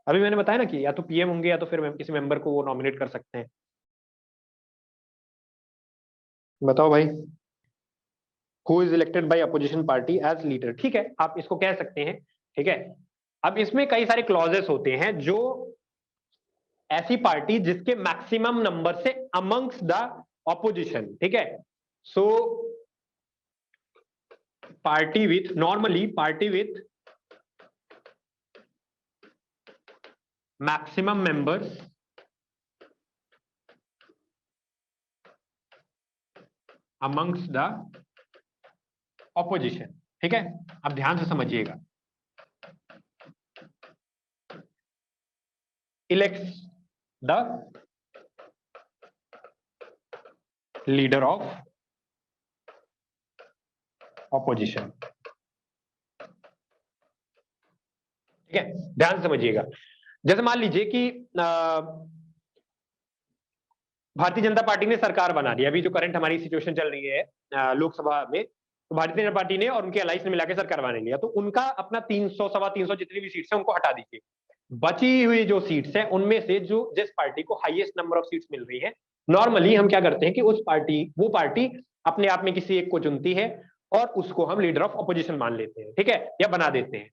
अभी मैंने बताया ना कि या तो पीएम होंगे या तो फिर किसी मेंबर को वो नॉमिनेट कर सकते हैं। बताओ भाई, who is elected by opposition party as leader? ठीक है, आप इसको कह सकते हैं। ठीक है, अब इसमें कई सारे क्लॉजेस होते हैं जो ऐसी पार्टी जिसके मैक्सिमम नंबर से अमंग्स द ऑपोजिशन। ठीक है, so party with, normally party with maximum members amongst the opposition. ठीक है, अब ध्यान से समझिएगा। Elects the leader of opposition. ठीक है, ध्यान से समझिएगा। जैसे मान लीजिए कि भारतीय जनता पार्टी ने सरकार बना दी, अभी जो करंट हमारी सिचुएशन चल रही है लोकसभा में, तो भारतीय जनता पार्टी ने और उनके अलायंस ने मिलाकर सरकार बना लिया, तो उनका अपना 300 सवा 300 जितनी भी सीट्स हैं उनको हटा दीजिए। बची हुई जो सीट्स हैं उनमें से जो जिस पार्टी को हाईएस्ट नंबर ऑफ सीट्स मिल रही है, नॉर्मली हम क्या करते हैं कि वो पार्टी अपने आप में किसी एक को चुनती है और उसको हम लीडर ऑफ ऑपोजिशन मान लेते हैं। ठीक है, या बना देते हैं।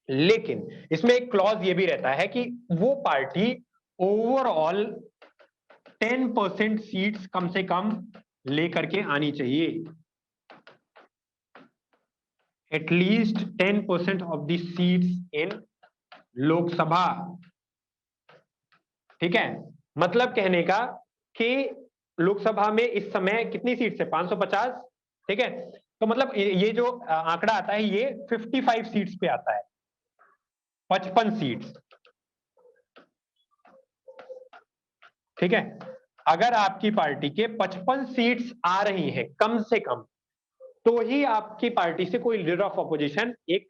लेकिन इसमें एक क्लॉज ये भी रहता है कि वो पार्टी ओवरऑल 10% सीट्स कम से कम लेकर के आनी चाहिए। At least 10% of the seats in Lok Sabha. ठीक है, मतलब कहने का कि लोकसभा में इस समय कितनी सीट्स है? 550। ठीक है, तो मतलब ये जो आंकड़ा आता है ये 55 सीट्स पे आता है, 55 सीट्स। ठीक है, अगर आपकी पार्टी के 55 सीट्स आ रही हैं कम से कम, तो ही आपकी पार्टी से कोई लीडर ऑफ ऑपोजिशन एक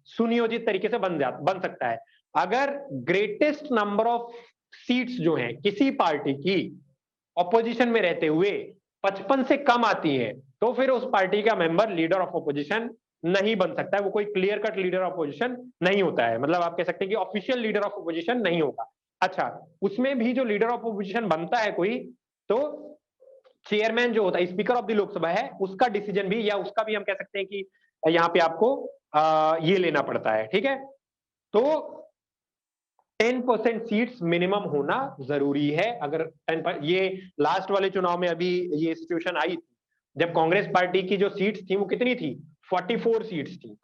सुनियोजित तरीके से बन सकता है। अगर ग्रेटेस्ट नंबर ऑफ सीट्स जो हैं किसी पार्टी की ऑपोजिशन में रहते हुए 55 से कम आती है, तो फिर उस पार्टी का मेंबर लीडर ऑफ ऑपोजिशन नहीं बन सकता है। वो कोई clear cut leader of opposition नहीं होता है, मतलब आप कह सकते हैं कि ऑफिशियल लीडर ऑफ ऑपोजिशन नहीं होगा। अच्छा, उसमें भी जो लीडर ऑफ ऑपोजिशन बनता है कोई, तो चेयरमैन जो होता है, स्पीकर ऑफ द लोकसभा है, उसका डिसीजन भी या उसका भी हम कह सकते हैं कि यहाँ पे आपको ये लेना पड़ता है। ठीक है, तो 10% सीट्स मिनिमम होना जरूरी है। अगर 10%, ये लास्ट वाले चुनाव में अभी ये सिचुएशन आई जब कांग्रेस पार्टी की जो सीट्स थी वो कितनी थी? 44 सीट्स थी।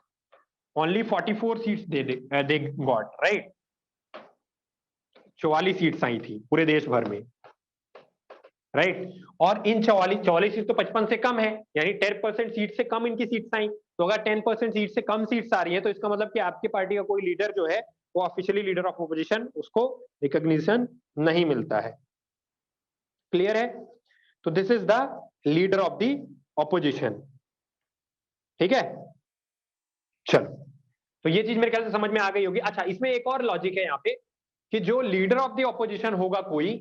Only 44 seats they got, right. 44 seats आई थी पूरे देश भर में, राइट। और इन 44 सीट तो 55 से कम है, यानी 10% सीट से कम इनकी सीट्स आई। तो अगर 10% सीट से कम सीट्स आ रही है तो इसका मतलब कि आपकी पार्टी का कोई लीडर जो है वो ऑफिशियली लीडर ऑफ ऑपोजिशन, उसको रिकॉग्निशन नहीं मिलता है। क्लियर है? तो this is the leader of the opposition. ठीक है, चलो, तो ये चीज मेरे ख्याल से समझ में आ गई होगी। अच्छा, इसमें एक और लॉजिक है यहाँ पे कि जो लीडर ऑफ द ऑपोजिशन होगा कोई,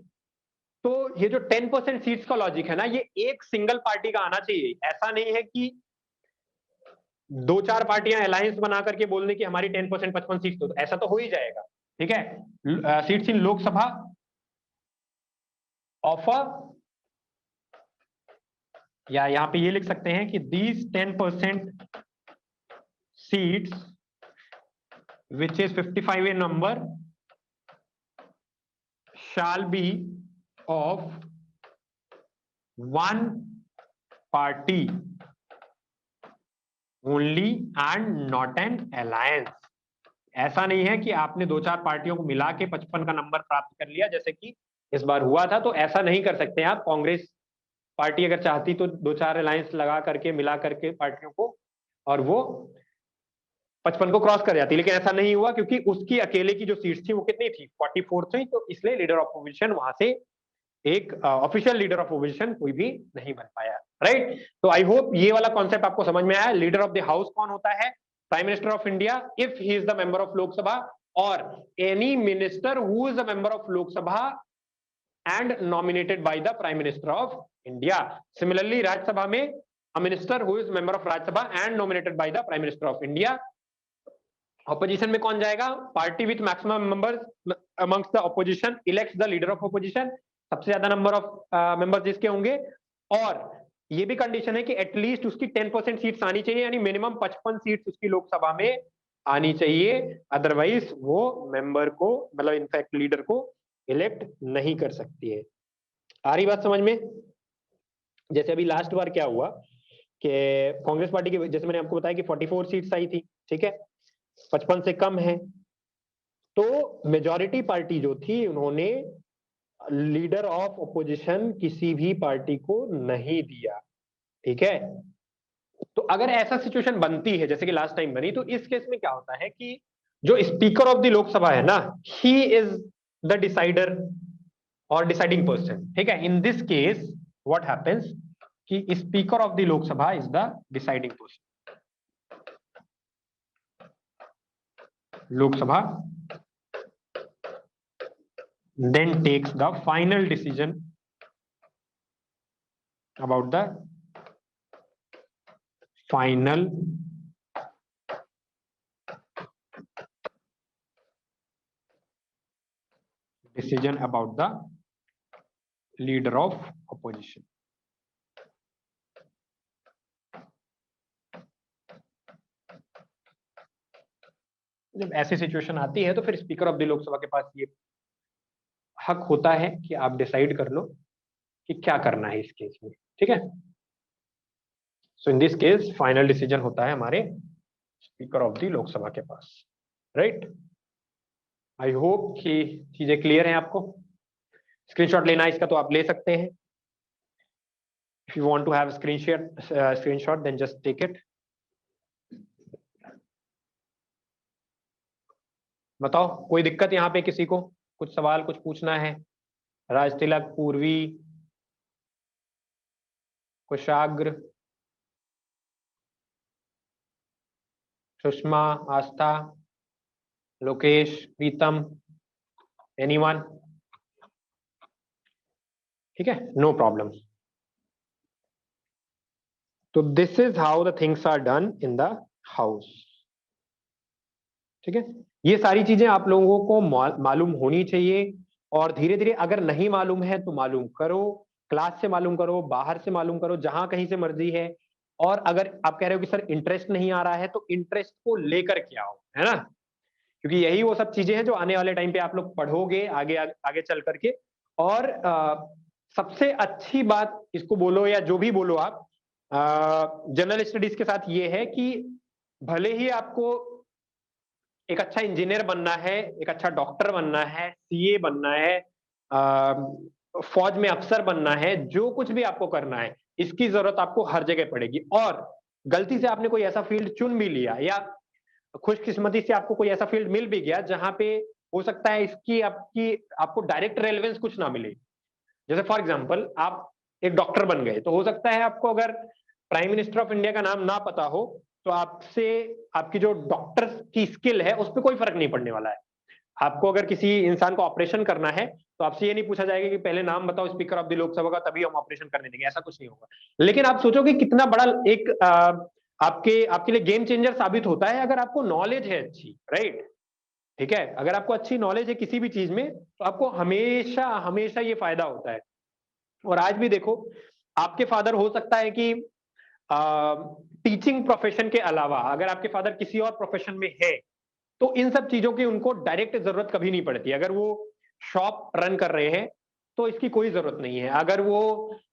तो ये जो 10% सीट्स का लॉजिक है ना, ये एक सिंगल पार्टी का आना चाहिए। ऐसा नहीं है कि 2-4 पार्टियां अलायंस बना करके बोलने की हमारी 10% 55 सीट्स, तो ऐसा तो हो ही जाएगा। ठीक है, seats in Lok Sabha of a या यहाँ पे ये लिख सकते हैं कि these 10% seats which is 55 in number shall be of one party only and not an alliance। ऐसा नहीं है कि आपने 2-4 पार्टियों को मिला के 55 का नंबर प्राप्त कर लिया जैसे कि इस बार हुआ था, तो ऐसा नहीं कर सकते आप। कांग्रेस पार्टी अगर चाहती तो 2-4 अलायंस लगा करके मिला करके पार्टियों को और वो 55 को क्रॉस कर जाती, लेकिन ऐसा नहीं हुआ क्योंकि उसकी अकेले की जो सीट्स थी वो कितनी थी, 44 थी, तो इसलिए लीडर ऑफ अपोजिशन वहां से एक ऑफिशियल लीडर ऑफ अपोजिशन कोई भी नहीं बन पाया। राइट, तो आई होप ये वाला कॉन्सेप्ट आपको समझ में आया। लीडर ऑफ द हाउस कौन होता है? Prime minister of India if he is the member of Lok Sabha, और any minister who is a member of Lok Sabha and nominated by the prime minister of India. Similarly Rajya Sabha में a minister who is member of Rajya Sabha and nominated by the Prime Minister of India। Opposition में कौन जाएगा? Party with maximum members amongst the opposition elects the leader of opposition, सबसे ज्यादा नंबर ऑफ मेंबर्स जिसके होंगे, और ये भी कंडीशन है कि एटलीस्ट उसकी 10% सीट्स आनी चाहिए, यानी मिनिमम 55 सीट्स उसकी लोकसभा में आनी चाहिए, अदरवाइज वो मेंबर को मतलब इनफैक्ट लीडर को इलेक्ट नहीं कर सकती है। आ रही बात समझ में? जैसे अभी लास्ट बार क्या हुआ कि कांग्रेस पार्टी की, जैसे मैंने आपको बताया कि 44 सीट्स आई थी, ठीक है, 55 से कम है, तो मेजॉरिटी पार्टी जो थी उन्होंने लीडर ऑफ ऑपोजिशन किसी भी पार्टी को नहीं दिया, ठीक है। तो अगर ऐसा सिचुएशन बनती है जैसे कि लास्ट टाइम बनी, तो इस केस में क्या होता है कि जो स्पीकर ऑफ द लोकसभा है ना, ही इज द डिसाइडर और डिसाइडिंग पर्सन, ठीक है। In this case what happens कि speaker of the Lok Sabha is the deciding person. Lok Sabha then takes the final decision about the final decision about the leader of opposition। जब ऐसी सिचुएशन आती है तो फिर स्पीकर ऑफ द लोकसभा के पास ये हक होता है कि आप डिसाइड कर लो कि क्या करना है इस केस में, ठीक है। So in this case final decision होता है हमारे स्पीकर ऑफ द लोकसभा के पास। राइट, आई होप कि चीजें क्लियर हैं आपको। स्क्रीनशॉट लेना है इसका तो आप ले सकते हैं। If you want to have screenshot then just take it. बताओ कोई दिक्कत यहाँ पे किसी को? कुछ सवाल कुछ पूछना है? राज तिलक, पूर्वी, कुशाग्र, सुषमा, आस्था, लोकेश, प्रीतम, एनीवन? ठीक है, नो प्रॉब्लम। तो this is how the things are done in the house, ठीक है। ये सारी चीजें आप लोगों को मालूम होनी चाहिए, और धीरे धीरे अगर नहीं मालूम है तो मालूम करो, क्लास से मालूम करो, बाहर से मालूम करो, जहां कहीं से मर्जी है। और अगर आप कह रहे हो कि सर इंटरेस्ट नहीं आ रहा है, तो इंटरेस्ट को लेकर के आओ, है ना, क्योंकि यही वो सब चीजें हैं जो आने वाले टाइम पे आप लोग पढ़ोगे आगे आगे चल करके। और सबसे अच्छी बात इसको बोलो या जो भी बोलो आप, जनरल स्टडीज के साथ ये है कि भले ही आपको एक अच्छा इंजीनियर बनना है, एक अच्छा डॉक्टर बनना है, सीए बनना है, फौज में अफसर बनना है, जो कुछ भी आपको करना है, इसकी जरूरत आपको हर जगह पड़ेगी। और गलती से आपने कोई ऐसा फील्ड चुन भी लिया या खुशकिस्मती से आपको कोई ऐसा फील्ड मिल भी गया जहां पे हो सकता है इसकी आपको डायरेक्ट रेलेवेंस कुछ ना मिले, जैसे फॉर एग्जांपल आप एक डॉक्टर बन गए, तो हो सकता है आपको अगर प्राइम मिनिस्टर ऑफ इंडिया का नाम ना पता हो तो आपसे आपकी जो डॉक्टर की स्किल है उस पर कोई फर्क नहीं पड़ने वाला है। आपको अगर किसी इंसान को ऑपरेशन करना है तो आपसे ये नहीं पूछा जाएगा कि पहले नाम बताओ स्पीकर ऑफ द लोकसभा का, तभी हम ऑपरेशन करने देंगे, ऐसा कुछ नहीं होगा। लेकिन आप सोचो कि कितना बड़ा एक आपके लिए गेम चेंजर साबित होता है अगर आपको नॉलेज है अच्छी, राइट, ठीक है। अगर आपको अच्छी नॉलेज है किसी भी चीज में तो आपको हमेशा हमेशा ये फायदा होता है। और आज भी देखो आपके फादर हो सकता है कि टीचिंग प्रोफेशन के अलावा अगर आपके फादर किसी और प्रोफेशन में है, तो इन सब चीजों की उनको डायरेक्ट जरूरत कभी नहीं पड़ती। अगर वो शॉप रन कर रहे हैं तो इसकी कोई जरूरत नहीं है। अगर वो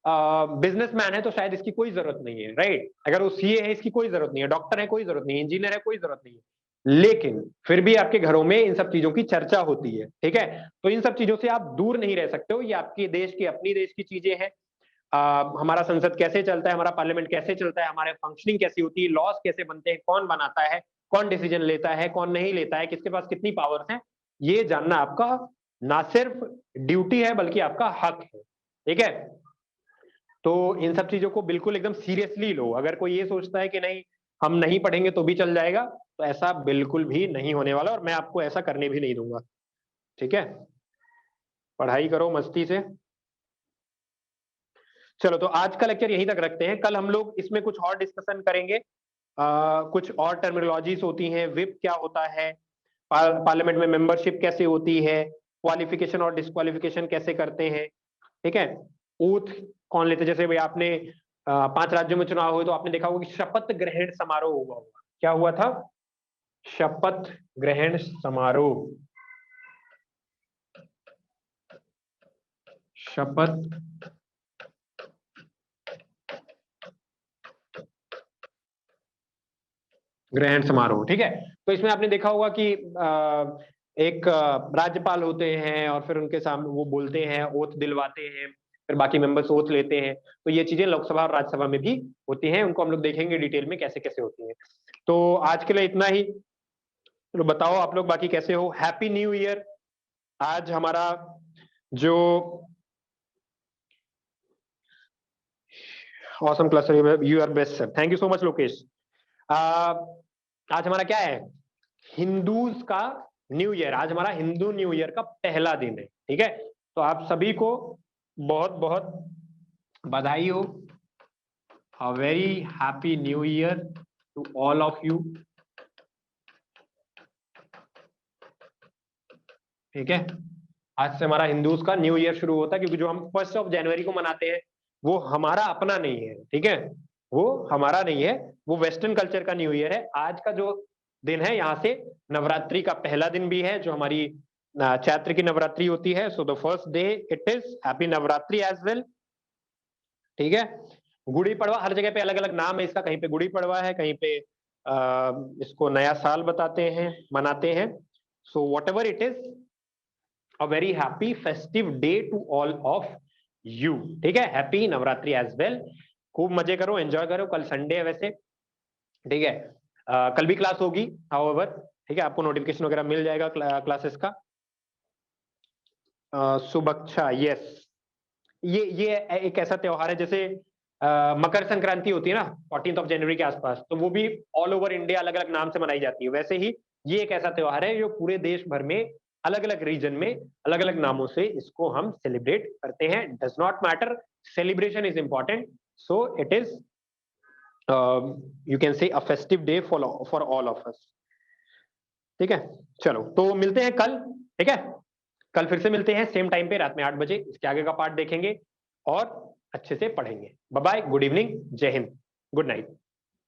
बिजनेसमैन है तो शायद इसकी कोई जरूरत नहीं है, राइट। अगर वो सीए है इसकी कोई जरूरत नहीं है, डॉक्टर है कोई जरूरत नहीं है, इंजीनियर है कोई जरूरत नहीं है। लेकिन फिर भी आपके घरों में इन सब चीजों की चर्चा होती है, ठीक है। तो इन सब चीजों से आप दूर नहीं रह सकते हो। ये आपके देश की, अपनी देश की चीजें हैं। हमारा संसद कैसे चलता है, हमारा पार्लियामेंट कैसे चलता है, हमारे फंक्शनिंग कैसी होती है, लॉज कैसे बनते हैं, कौन बनाता है, कौन डिसीजन लेता है, कौन नहीं लेता है, किसके पास कितनी पावर्स हैं, ये जानना आपका ना सिर्फ ड्यूटी है बल्कि आपका हक है, ठीक है। तो इन सब चीजों को बिल्कुल एकदम सीरियसली लो। अगर कोई ये सोचता है कि नहीं हम नहीं पढ़ेंगे तो भी चल जाएगा, तो ऐसा बिल्कुल भी नहीं होने वाला, और मैं आपको ऐसा करने भी नहीं दूंगा, ठीक है। पढ़ाई करो मस्ती से। चलो, तो आज का लेक्चर यहीं तक रखते हैं। कल हम लोग इसमें कुछ और डिस्कशन करेंगे। कुछ और टर्मिनोलॉजीज होती हैं, विप क्या होता है, पार्लियामेंट में मेंबरशिप कैसे होती है, क्वालिफिकेशन और डिस्क्वालिफिकेशन कैसे करते हैं, ठीक है। ओथ कौन लेते, जैसे भाई आपने 5 राज्यों में चुनाव हुए तो आपने देखा होगा कि शपथ ग्रहण समारोह हुआ होगा। क्या हुआ था? शपथ ग्रहण समारोह। शपथ ग्रहण समारोह, ठीक है। तो इसमें आपने देखा होगा कि एक राज्यपाल होते हैं और फिर उनके सामने वो बोलते हैं, ओथ दिलवाते हैं, फिर बाकी मेंबर्स ओथ लेते हैं। तो ये चीजें लोकसभा और राज्यसभा में भी होती हैं, उनको हम लोग देखेंगे डिटेल में कैसे कैसे होती हैं। तो आज के लिए इतना ही। तो बताओ आप लोग बाकी कैसे हो। Happy new year. आज हमारा जो awesome cluster, you are best sir, thank you so much Lokesh. आज हमारा क्या है? हिंदूज का न्यू ईयर। आज हमारा हिंदू न्यू ईयर का पहला दिन है, ठीक है। तो आप सभी को बहुत बहुत बधाई हो। A very happy new year to all of you, ठीक है। आज से हमारा हिंदूज का न्यू ईयर शुरू होता है, क्योंकि जो हम 1 जनवरी को मनाते हैं वो हमारा अपना नहीं है, ठीक है। वो हमारा नहीं है, वो वेस्टर्न कल्चर का न्यू ईयर है। आज का जो दिन है, यहाँ से नवरात्रि का पहला दिन भी है, जो हमारी चैत्र की नवरात्रि होती है। So the first day it is happy Navratri as well, ठीक है। गुड़ी पड़वा, हर जगह पे अलग अलग नाम है इसका। कहीं पे गुड़ी पड़वा है, कहीं पे इसको नया साल बताते हैं, मनाते हैं। So whatever it is, a very happy festive day to all of you, ठीक है। Happy Navratri as well. खूब मजे करो, एंजॉय करो। कल संडे है वैसे, ठीक है। कल भी क्लास होगी हाउएवर, ठीक है। आपको नोटिफिकेशन वगैरह मिल जाएगा क्लासेस का। सुबक्षा, यस। ये एक ऐसा त्योहार है, जैसे मकर संक्रांति होती है ना 14 जनवरी के आसपास, तो वो भी ऑल ओवर इंडिया अलग अलग नाम से मनाई जाती है। वैसे ही ये एक ऐसा त्योहार है जो पूरे देश भर में अलग अलग रीजन में अलग अलग नामों से इसको हम सेलिब्रेट करते हैं। Does not matter, celebration is important. So it is you can say a festive day for all of us, ठीक है। चलो, तो मिलते हैं कल, ठीक है। कल फिर से मिलते हैं सेम टाइम पे, रात में 8 बजे। इसके आगे का पार्ट देखेंगे और अच्छे से पढ़ेंगे। बाय बाय, गुड इवनिंग, जय हिंद, गुड नाइट।